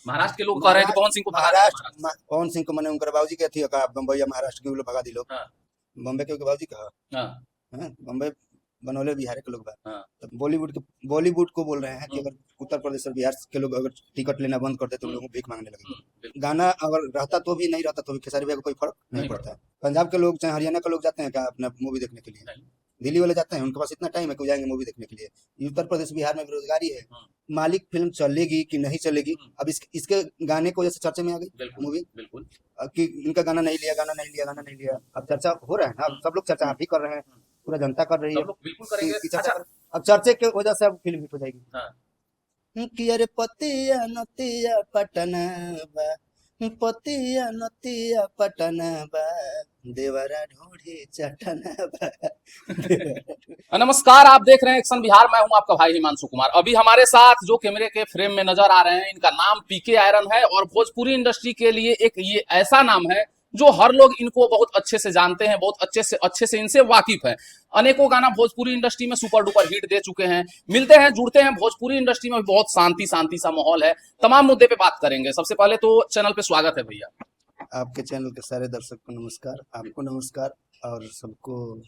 महाराष्ट्र के लोग कह रहे हैं कि पवन सिंह को भगा देंगे महाराष्ट्र से। पवन सिंह को मैंने उनकर बाबूजी के थी का बम्बई या महाराष्ट्र के लोग भगा दी लोग। हाँ बम्बई के बाबूजी कहा हाँ है बम्बई बनौले बिहार के लोग बा। हाँ। तो बॉलीवुड को बोल रहे हैं कि हम्म, अगर उत्तर प्रदेश और बिहार के लोग अगर टिकट लेना बंद करते तो उन हम्म, लोगों को भीख मांगने लगेंगे। बिल्कुल गाना अगर रहता तो भी नहीं रहता तो भी खेसारी भैया को कोई फर्क नहीं नहीं पड़ता पड़ता। है। पंजाब के लोग चाहे हरियाणा के लोग जाते हैं क्या अपना मूवी देखने के लिए? नहीं। दिल्ली वाले जाते हैं, उनके पास इतना टाइम है कि वो जाएंगे मूवी देखने के लिए। ये उत्तर प्रदेश बिहार में बेरोजगारी है। हम्म, मालिक फिल्म चलेगी कि नहीं चलेगी, हम्म, अब इसके गाने की वजह से चर्चे में आ गई बिल्कुल मूवी बिल्कुल। कि इनका गाना नहीं लिया, गाना नहीं लिया, गाना नहीं लिया। अब चर्चा हो रहा है ना, अब हम्म, सब लोग चर्चा हम्म, आप भी कर रहे हैं, हम्म, पूरा जनता कर रही सब है लोग बिल्कुल करेंगे। कि चर्चा अच्छा। कर। अब चर्चे की वजह से अब फिल्म हिट हो जाएगी। हाँ। कि अरे पतिया नतिया पटना बा, पतिया नतिया पटना बा, देवरा ढोढ़ी चटना बा, देवरा नमस्कार, आप देख रहे हैं एक्शन बिहार। मैं हूं आपका भाई हिमांशु कुमार। अभी हमारे साथ जो कैमरे के फ्रेम में नजर आ रहे हैं, इनका नाम पीके आयरन है और भोजपुरी इंडस्ट्री के लिए एक ये ऐसा नाम है जो हर लोग इनको बहुत अच्छे से जानते हैं, बहुत अच्छे से इनसे वाकिफ है। अनेकों गाना भोजपुरी इंडस्ट्री में सुपर डुपर हिट दे चुके हैं। मिलते हैं, जुड़ते हैं। भोजपुरी इंडस्ट्री में भी बहुत शांति शांति सा माहौल है। तमाम मुद्दे पे बात करेंगे। सबसे पहले तो चैनल पे स्वागत है भैया। आपके चैनल के सारे दर्शक को नमस्कार, आपको नमस्कार। और सबको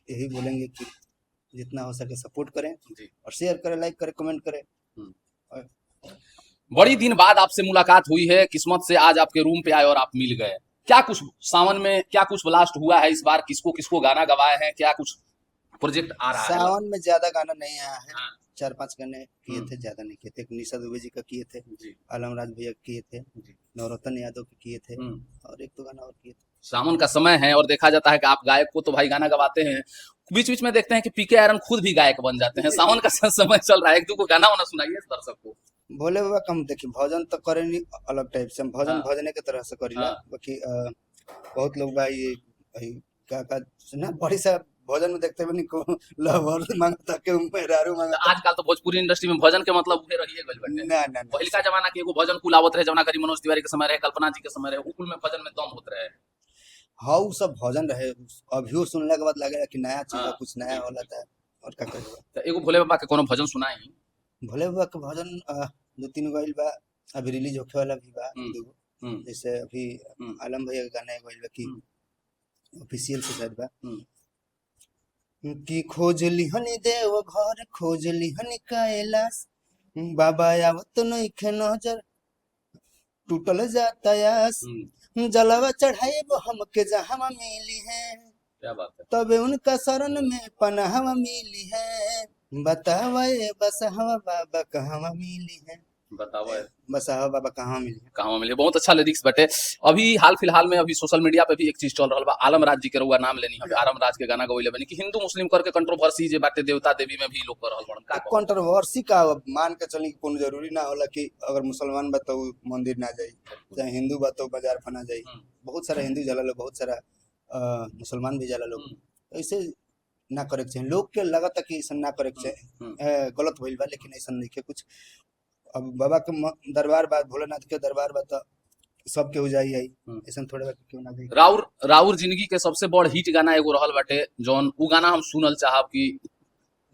यही बोलेंगे कि जितना हो सके सपोर्ट करें जी। और शेयर करें, लाइक करें, कमेंट करें। हम्म। और बड़ी दिन बाद आपसे मुलाकात हुई है, किस्मत से आज आपके रूम पे आए और आप मिल गए। क्या कुछ सावन में क्या कुछ ब्लास्ट हुआ है इस बार? किसको किसको गाना गवाए हैं? क्या कुछ प्रोजेक्ट आ रहा है? सावन में ज्यादा गाना नहीं आया है, हाँ। 4-5 गाने किए हम्म, थे, ज्यादा नहीं किए थे। एक निशा दुबे जी का किए थे, जी आलम राज भैया किए थे, जी। नवरत्न यादव के किए थे, हम्म। और एक दो गाना और किए थे। सावन का समय है और देखा जाता है कि आप गायक को तो भाई गाना गवाते हैं, बीच बीच में देखते हैं कि पीके आयरन खुद भी गायक बन जाते हैं। सावन का समय चल रहा है, एक दो को गाना वाना सुनाइए दर्शक को। भोले बाबा कम देखिए, भजन तो करे नहीं, अलग टाइप से हम भजन हाँ भजने के तरह से करीला। हाँ। बाकी बहुत लोग भाई भाई क्या सुना बड़ी सा भजन में देखते बनी को लवर मांगता के मेहरारू तो मांगता। आजकल तो भोजपुरी इंडस्ट्री में भजन के मतलब उहे रहिए गइल बाटे। ना ना ना, पहिलका जमाना के एगो भजन कुल आवत रहे, जवना करी मनोज तिवारी के समय रहे, कल्पना जी के समय रहे, उ कुल में भजन में दम होत रहे। हाँ वो सब भजन रहे। अभियो सुनने के बाद लगेगा कि नया चीज है, हाँ कुछ नया बिल्कुल होला बिल्कुल। था। और क्या करेगा। तो एगो भोले बाबा के कोनो भजन सुनाई। भोले बाबा के भजन 2-3 गइल बा, अभी रिलीज होखे वाला भी बा हम्म 1-2 गो। हम्म जैसे अभी हम्म आलम भैया के गाना गइल बा कि हम्म ऑफिशियल से शायद बा हम्म कि खोज लिहनी देव घर, खोज लिहनी कैलाश, बाबा आवत नइखे नजर, टूटल जाता आस, हम्म। जलवा चढ़ाइब हमके जहवा मिली है, क्या बात है। तबे उनका शरण में पनाहवा मिली है। बतावा ये बसहवा बाबा कहवा मिली है, बताओ बसहवा बाबा कहवा मिली है। कहाँ मिले। बहुत अच्छा लिरिक्स बटे। अभी हाल फिलहाल में अभी सोशल मीडिया पे भी एक चीज चल रहा बा, आलम राज जी के रउआ नाम लेनी है। आलम राज के गाना गवैले बनी कि हिंदू मुस्लिम करके कंट्रोवर्सी जे बाटे देवता देवी में भी लोग कर रहल बड़न। का कहब? कंट्रोवर्सी का अब मान के चली, कोनो जरूरी ना होला कि अगर मुसलमान बा तो मंदिर ना जाई, चाहे हिंदू बा तो बाजार पर ना जाई। हम्म बहुत सारा हिंदू जाला लोग, बहुत सारा मुसलमान भी जाला लोग। हम्म तो ऐसे ना करे के चाहिए, लोग के लगता कि ऐसा ना करे के हम्म चाहिए। हम्म। गलत भइल बा, लेकिन ऐसा नहीं के कुछ। अब बाबा के दरबार बा, भोलेनाथ के दरबार बा, तो सब केहू जाई आई, हम्म। ऐसा थोड़े बा कि क्यों ना जाई। राउर राउर जिंदगी के सबसे बड़ हिट गाना एगो रहल बाटे, जौन उ गाना हम सुनल चाहब कि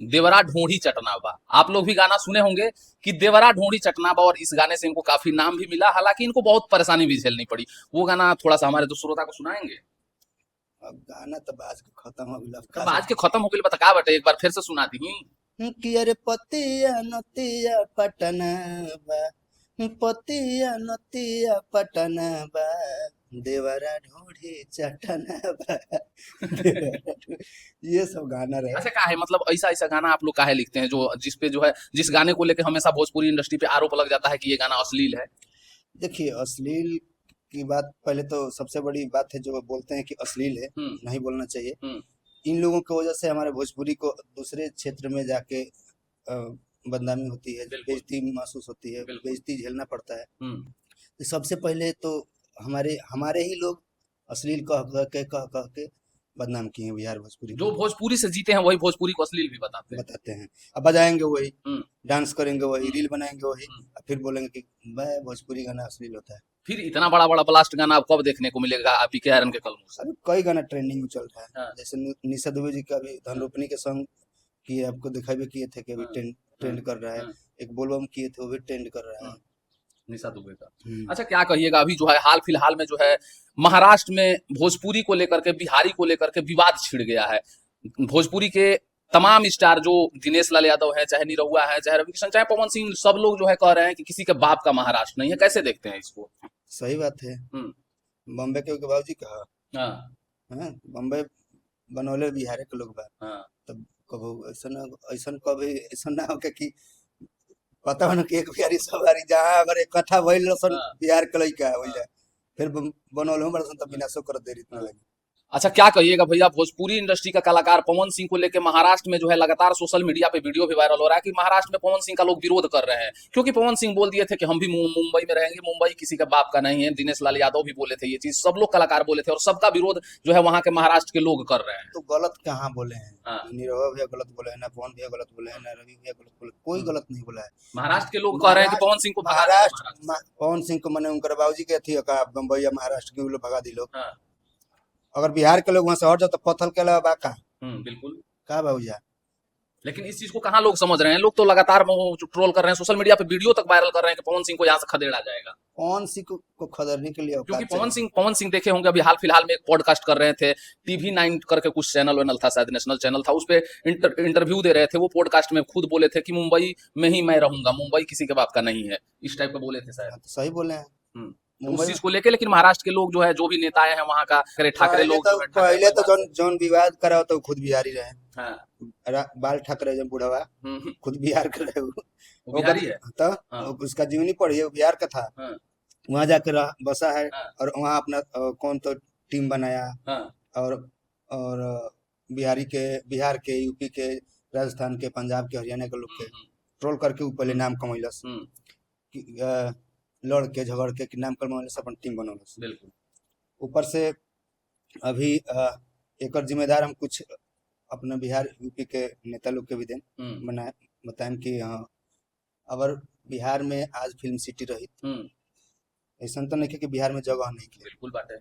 देवरा ढोढ़ी चटना बा। आप लोग भी गाना सुने होंगे कि देवरा ढोढ़ी चटना बा, और इस गाने से इनको काफी नाम भी मिला। हालांकि इनको बहुत परेशानी भी झेलनी पड़ी। वो गाना थोड़ा सा हमारे दोस्त श्रोता को सुनाएंगे। अब गाना तो बाज के खत्म हो गइल, अब का तब आज के खत्म हो गई, बता का बाटे, एक बार फिर से सुना दी। कि अरे पतिया नतिया पटना बा, पतिया नतिया पटना बा, देवरा ढोढ़ी चटना बा, देवरा ये सब गाना रहे। अच्छा, का है मतलब ऐसा ऐसा गाना आप लोग काहे लिखते हैं जो जिस पे जो है, जिस गाने को लेकर हमेशा भोजपुरी इंडस्ट्री पे आरोप लग जाता है कि ये गाना अश्लील है? देखिए अश्लील की बात, पहले तो सबसे बड़ी बात है जो बोलते हैं कि अश्लील है, हम्म नहीं बोलना चाहिए। हम्म इन लोगों की वजह से हमारे भोजपुरी को दूसरे क्षेत्र में जाके बदनामी होती है, बिल्कुल बेइज्जती महसूस होती है, बिल्कुल। बेइज्जती झेलना पड़ता है। हम्म तो सबसे पहले तो हमारे हमारे ही लोग अश्लील कह के बदनाम किए हैं बिहार भोजपुरी जो को। भोजपुरी से जीते हैं वही भोजपुरी को अश्लील भी बताते हैं। बताते हैं, अब बजाएंगे वही, हम्म डांस करेंगे वही, हम्म रील बनाएंगे वही, हम्म। और फिर बोलेंगे कि मैं भोजपुरी गाना अश्लील होता है। फिर इतना बड़ा बड़ा ब्लास्ट गाना आप कब देखने को मिलेगा आप पीके आयरन के कलमों से? अभी कई गाना ट्रेंडिंग में चल रहा है, हाँ जैसे निशा दुबे जी का अभी धन हाँ रोपनी के सॉन्ग किए, आपको दिखाई भी किए थे कि अभी हाँ ट्रेंड हाँ ट्रेंड कर रहा है। हाँ एक बोलबम किए थे, वो भी ट्रेंड कर रहा हाँ। है। निशा दुबे का। हम्म। अच्छा, क्या कहिएगा, अभी जो है हाल फिलहाल में जो है महाराष्ट्र में भोजपुरी को लेकर के, बिहारी को लेकर के विवाद छिड़ गया है। भोजपुरी के तमाम स्टार जो दिनेश लाल यादव है, चाहे निरहुआ है, चाहे रवि किशन, चाहे पवन सिंह, सब लोग जो है कह रहे हैं कि किसी के बाप का महाराष्ट्र नहीं है। कैसे देखते हैं इसको? सही बात है। बॉम्बे के बाबूजी कहा हाँ हाँ, बॉम्बे बनौले बिहार के लोग बा। हाँ तब कबो ऐसा कभी ऐसा ना होके कि पता हो ना कि एक बिहारी सब बारी जहाँ अगर इकट्ठा भइल सन हाँ बिहार के लइका हो हाँ जाए फिर बनौले हम सन तब विनाशो कर देरी इतना हाँ। लगी। अच्छा, क्या कहिएगा भैया, भोजपुरी इंडस्ट्री का कलाकार पवन सिंह को लेकर महाराष्ट्र में जो है लगातार सोशल मीडिया पे वीडियो भी वायरल हो रहा है कि महाराष्ट्र में पवन सिंह का लोग विरोध कर रहे हैं, क्योंकि पवन सिंह बोल दिए थे कि हम भी मुंबई में रहेंगे, मुंबई किसी का बाप का नहीं है। दिनेश लाल यादव भी बोले थे ये चीज, सब लोग कलाकार बोले थे, और सबका विरोध जो है वहां के महाराष्ट्र के लोग कर रहे हैं। तो गलत कहाँ बोले हैं? हाँ। निरहुआ भैया गलत बोले हैं ना, पवन भैया गलत बोले हैं ना, रवि भैया गलत बोले, कोई गलत नहीं बोला है। महाराष्ट्र के लोग कह रहे हैं कि पवन सिंह को भगा दिया महाराष्ट्र पवन सिंह को मैंने उनकर बाबूजी के थी का बम्बई या महाराष्ट्र के लोग भगा दी लोग। हाँ। अगर बिहार के लोग वहां से हट जाओ तो पत्थर के अलावा का बिल्कुल। का बाबूजा। लेकिन इस चीज को कहाँ लोग समझ रहे हैं? लोग तो लगातार ट्रोल कर रहे हैं, सोशल मीडिया पे वीडियो तक वायरल कर रहे हैं कि पवन सिंह को यहाँ से खदेड़ा जाएगा। पवन सिंह को खदेड़ने के लिए क्योंकि पवन सिंह देखे होंगे, अभी हाल फिलहाल में एक पॉडकास्ट कर रहे थे, TV9 करके कुछ चैनल वैनल था, शायद नेशनल चैनल था, उस पर इंटरव्यू दे रहे थे। वो पॉडकास्ट में खुद बोले थे कि मुंबई में ही मैं रहूंगा, मुंबई किसी के बाप का नहीं है, इस टाइप का बोले थे शायद। सही बोले हैं उस चीज को लेके। लेकिन महाराष्ट्र के लोग जो है, जो भी नेता हैं वहाँ का, ठाकरे लोग पहले तो जौन विवाद करा तो खुद बिहारी रहे। हाँ। बाल ठाकरे जब बुढ़वा खुद बिहार के रहे, वो बिहारी है तो हाँ। उसका जीवनी पढ़िए, बिहार का था। हाँ। वहां जाकर बसा है हाँ। और वहां अपना कौन तो टीम बनाया। हाँ। और बिहार के, यूपी के, राजस्थान के, पंजाब के, हरियाणा के लोग के ट्रोल करके ऊपर ले नाम कमैलस, लड़ के झगड़ के नाम कमैलस, अपन टीम बनौलस। बिल्कुल। ऊपर से अभी एक जिम्मेदार हम कुछ अपने बिहार यूपी के नेता लोग के भी दें बनाए बताएं कि हाँ, अगर बिहार में आज फिल्म सिटी रही ऐसा तो नहीं कि बिहार में जगह नहीं की। बिल्कुल बात है,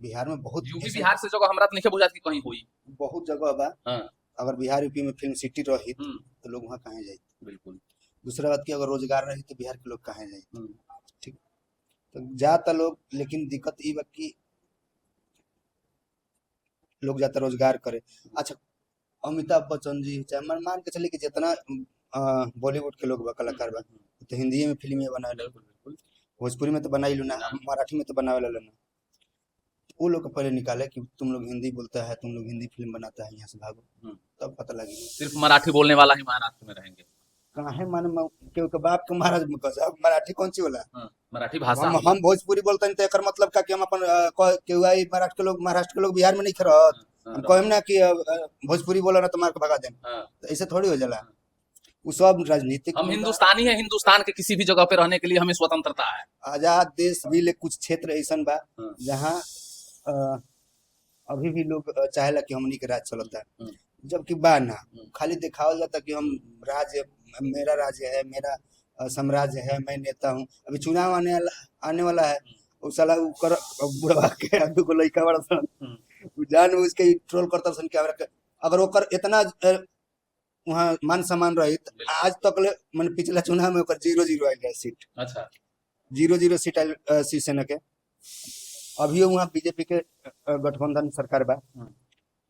बिहार में बहुत यूपी बिहार से जगह हमरा नहीं बुझात कि कहीं हुई, बहुत जगह बा। हाँ। अगर बिहार यूपी में फिल्म सिटी रही तो लोग वहाँ कहाँ जाए। बिल्कुल। दूसरा बात की अगर रोजगार रही तो बिहार के लोग कहाँ जाए। ठीक, तो जाता लोग, लेकिन दिक्कत ये बा कि लोग जाता रोजगार करे। अच्छा, अमिताभ बच्चन जी चाहे मान के चलिए कि जितना बॉलीवुड के लोग बा कलाकार बा, तो हिंदी में फिल्म बना लो, भोजपुरी में तो बना ही लो ना, मराठी में तो बनावे लो ना। वो लोग को पहले निकाले कि तुम लोग हिंदी बोलता है, तुम लोग हिंदी फिल्म बनाता है, यहाँ से भागो, तब पता लगी। सिर्फ मराठी बोलने वाला ही महाराष्ट्र में रहेंगे। कहाँ है माने के बाप के महाराज में कसा मराठी कौन सी बोला? मराठी भाषा। हम भोजपुरी बोलते हैं तो एकर मतलब का कि हम अपन महाराष्ट्र के लोग बिहार में नहीं खरत, हम कहम ना कि भोजपुरी बोला ना तो मार के भगा दें, तो ऐसे थोड़ी हो जाला। वो सब राजनीतिक, हम हिंदुस्तानी है, हिंदुस्तान के किसी भी जगह पे रहने के लिए हमें स्वतंत्रता है। आजाद देश भी ले कुछ क्षेत्र ऐसा बा जहाँ अभी भी लोग चाहेला कि हमनी के राज चलता है, जबकि बा ना, खाली दिखावल जाता कि हम राज्य, मेरा राज्य है, मेरा साम्राज्य है, मैं नेता हूँ। अभी चुनाव आने वाला है, उस साला बुढ़वा के दुगो लइका बड़ा सन जानबूझ के ट्रोल करता सन कि अगर ओकर इतना वहाँ मान सम्मान रही आज तक ले, मैंने पिछला चुनाव में ओकर 0-0 आयल सीट। अच्छा, 0-0 सीट आयल शिवसेना के। अभी वहाँ बीजेपी के गठबंधन सरकार बा,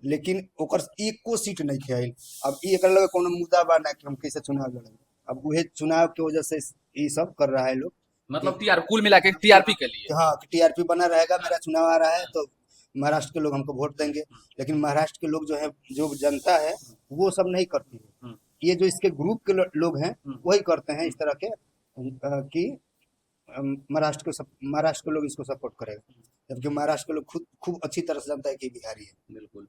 लेकिन ओकर एको सीट नहीं खेल। अब एक लगे कोनो मुद्दा बा ना कि हम कैसे चुनाव लड़ेंगे, अब वह चुनाव की वजह से ये सब कर रहा है लोग, मतलब कुल मिला के टीआरपी के लिए। हाँ, टीआरपी बना रहेगा, मेरा चुनाव आ रहा है तो महाराष्ट्र के लोग हमको वोट देंगे। लेकिन महाराष्ट्र के लोग जो है, जो जनता है, वो सब नहीं करती है। ये जो इसके ग्रुप के लोग हैं वही करते हैं इस तरह के कि महाराष्ट्र के लोग इसको सपोर्ट करेगा, जबकि महाराष्ट्र के लोग खूब अच्छी तरह से जानता है कि बिहारी है। बिल्कुल।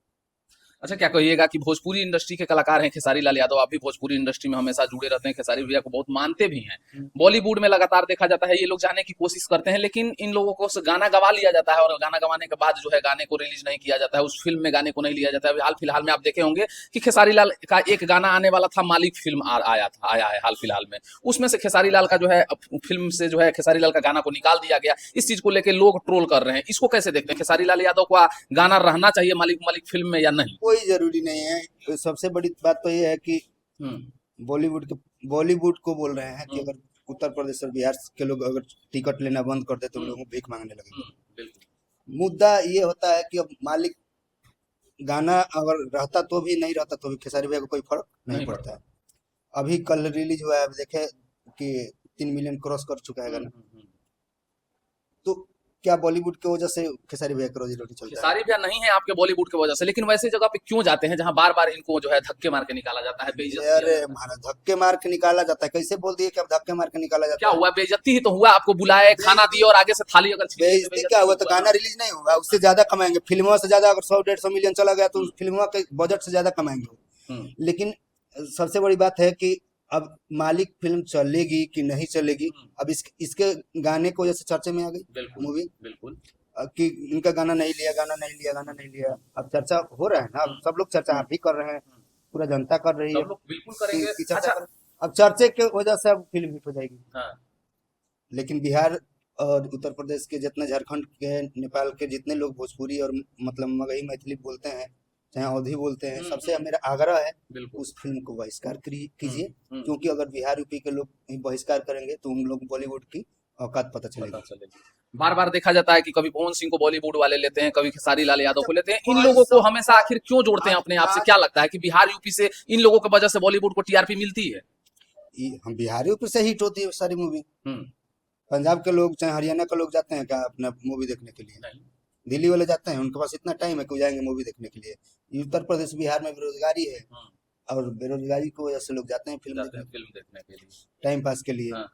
अच्छा, क्या कहिएगा कि भोजपुरी इंडस्ट्री के कलाकार हैं खेसारी लाल यादव, आप भी भोजपुरी इंडस्ट्री में हमेशा जुड़े रहते हैं, खेसारी भैया को बहुत मानते भी हैं। बॉलीवुड में लगातार देखा जाता है ये लोग जाने की कोशिश करते हैं, लेकिन इन लोगों को गाना गवा लिया जाता है, और गाना गवाने के बाद जो है गाने को रिलीज नहीं किया जाता है, उस फिल्म में गाने को नहीं लिया जाता है। हाल फिलहाल में आप देखे होंगे कि खेसारी लाल का एक गाना आने वाला था, मालिक फिल्म आया है हाल फिलहाल में, उसमें से खेसारी लाल का जो है फिल्म से जो है खेसारी लाल का गाना को निकाल दिया गया। इस चीज को लेकर लोग ट्रोल कर रहे हैं, इसको कैसे देखते हैं? खेसारी लाल यादव का गाना रहना चाहिए मालिक फिल्म में या नहीं? कोई जरूरी नहीं है। सबसे बड़ी बात तो ये है कि बॉलीवुड को बोल रहे हैं कि अगर उत्तर प्रदेश और बिहार के लोग अगर टिकट लेना बंद कर दे तो लोगों को भीख मांगने लगेंगे। बिल्कुल। मुद्दा ये होता है कि अब मालिक गाना अगर रहता तो भी, नहीं रहता तो भी खेसारी भैया को कोई फर्क नहीं नहीं पड़ता है। अभी कल रिलीज हुआ है, अब देखे कि 3 मिलियन क्रॉस कर चुका है गाना। तो क्या बॉलीवुड की वजह से खेसारी भैया का रोजी रोटी चलता है? खेसारी भैया नहीं है आपके बॉलीवुड की वजह से, लेकिन वैसी जगह पे क्यों जाते हैं जहां बार बार इनको जो है धक्के मार के निकाला जाता है, बेइज्जती किया अरे जाता है? महाराज, धक्के मार के निकाला जाता है? कैसे बोल दिए कि अब धक्के मार के निकाला क्या जाता है? हुआ, बेइज्जती ही तो हुआ। आपको बुलाए, खाना दिए और आगे से थाली अगर छीन ली तो बेइज्जती क्या हुआ? तो हुआ गाना ना। रिलीज नहीं होगा, उससे ज्यादा कमाएंगे। फिल्मों से ज्यादा अगर 100-150 मिलियन चला गया तो उस फिल्मों के बजट से ज्यादा कमाएंगे वो। हम्म, लेकिन सबसे बड़ी बात है कि अब मालिक फिल्म चलेगी कि नहीं चलेगी, अब इसके गाने की वजह से चर्चे में आ गई बिल्कुल मूवी बिल्कुल। कि इनका गाना नहीं लिया, गाना नहीं लिया, गाना नहीं लिया। अब चर्चा हो रहा है ना, अब सब लोग चर्चा आप भी कर रहे हैं, पूरा जनता कर रही है सब लोग बिल्कुल करेंगे। कि चर्चा अच्छा। कर। अब चर्चे के वजह से अब फिल्म हिट हो जाएगी। हाँ, लेकिन बिहार और उत्तर प्रदेश के जितने, झारखंड के, नेपाल के जितने लोग भोजपुरी और मतलब मगही मैथिली बोलते हैं, चाहे अवधी बोलते हैं, सबसे मेरा आग्रह है बिल्कुल। उस फिल्म को बहिष्कार कीजिए। हम्म, क्योंकि अगर बिहार यूपी के लोग बहिष्कार करेंगे तो उन लोग बॉलीवुड की औकात पता पता चलेगी। चलेगी। बार बार देखा जाता है कि कभी पवन सिंह को बॉलीवुड वाले लेते हैं, कभी खेसारी लाल यादव को लेते हैं। इन लोगों को हमेशा आखिर क्यों जोड़ते हैं अपने आप से? क्या लगता है कि बिहार यूपी से इन लोगों की वजह से बॉलीवुड को टीआरपी मिलती है? हम बिहार यूपी से हिट होती है सारी मूवी। हम्म, पंजाब के लोग चाहे हरियाणा के लोग जाते हैं क्या अपना मूवी देखने के लिए? नहीं। दिल्ली वाले जाते हैं, उनके पास इतना टाइम है कि वो जाएंगे मूवी देखने के लिए। उत्तर प्रदेश बिहार में बेरोजगारी है, और बेरोजगारी की वजह से लोग जाते हैं फिल्म जाते देखने, हैं फिल्म देखने के लिए। टाइम पास के लिए। हाँ।